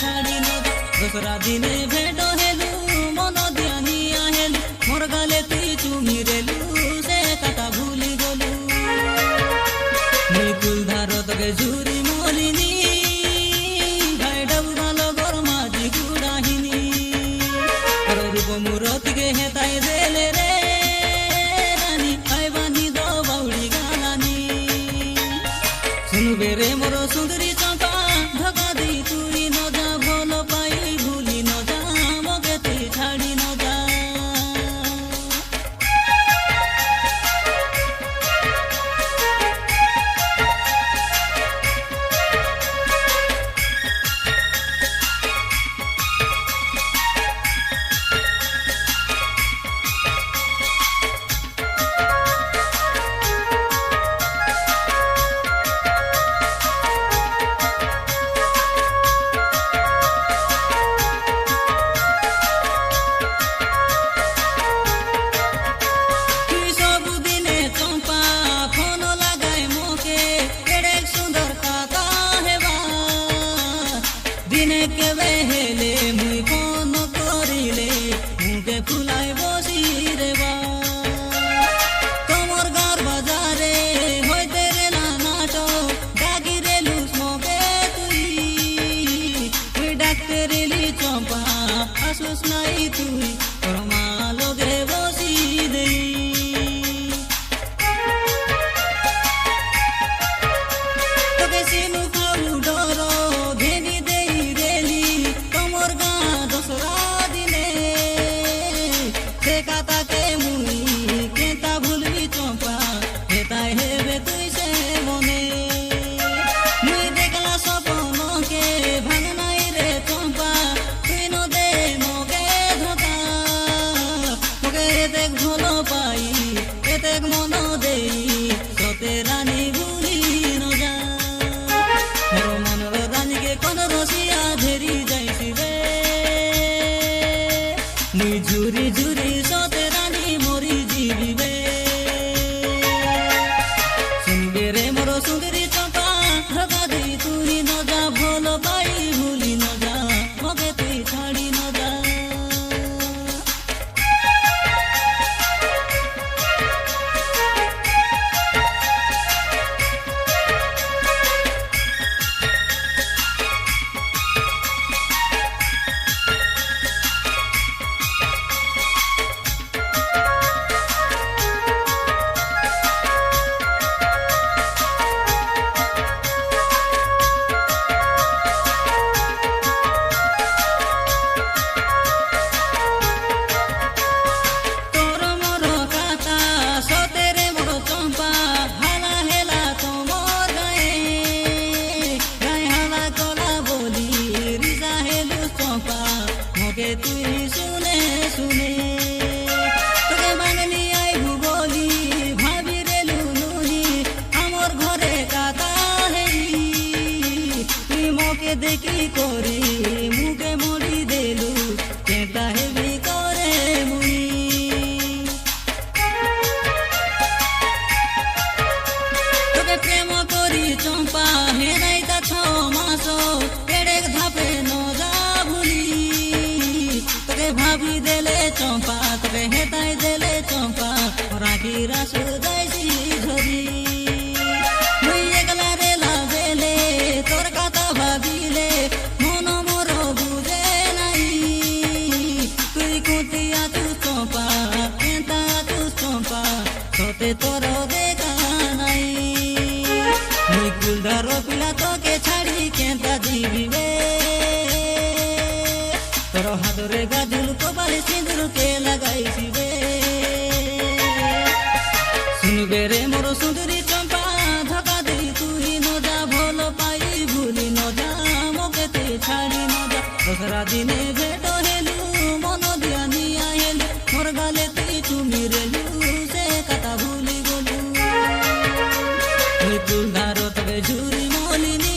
छाड़ी न जा दूसरा दिने भेट हेलु मन दियानी आहेलु मोर गाले तुई चुमी रेलु से कथा भूली गलु निकुल धारो तके झुरी मलिनी भाई डबु गालो गोर माजी गुड़ाहिनी रूप मूरत के हेताई देले रे रानी आई बानी दो बाउड़ी गालानी सुनु बेरे मोरो सुंदरी चंपा धका दी तुई न जा भल पाई भूली न जा मगे तुई छाड़ी न जा दिने के बेहेले मुई फोन करिले मुके फुलाई बसी रे बा कमर गार बाजारे होइते रे नाटो डाकी रे लुस मोके तुई डाकते रेली चंपा आसुस नाई तुई रमा लोगे बसी देई तोके सिनु खाऊ डरो घेनी रानी भूली न जा मोर मनर रानी के कोन रसिया धेरी जाइसिबे मुई झुरी झुरी सते रानी मोरी जीविबे सुनबे रे मोर सुंदरी चंपा धका दी तुई न जा भल पाई भूली न जा मगे तुई छाड़ी न जा तुई सुने सुने तोके मांगनी आई भूगोली भाभी रे लुनुनी हमर घरे काता हेली तुई मोके देखी कोरी मुके मोड़ी देलु केता हेबी करे मुई तोके प्रेम करी चंपा हेराई ता 6 मासो पेड़ेक धापे न जा भाभी देले चंपा तोके हेताई देले चंपा राखी रासु जाइसी झरी मुई एकला रेला बेले तोर काता भाबिले मन मोर बुझे नाई तुई कुटिया तू चंपा केता तू चंपा तोते तोर देखा नाई मुई कुलधारो पिला तोके छाड़ी केता जीविबे तोर हाथरे गाजुल कपाले सिंदूर के लगाइसिबे सुनबे रे मोर सुंदरी चंपा धका देई तुई न जा भल पाई भूली न जा मके तुई छाड़ी न जा दूसरा दिने भेट हेलु मन दियानी आहेलु मोर गाले तुई चुमी रेलु से कथा भूली गलु निकुल धारो तके झुरी मलिनी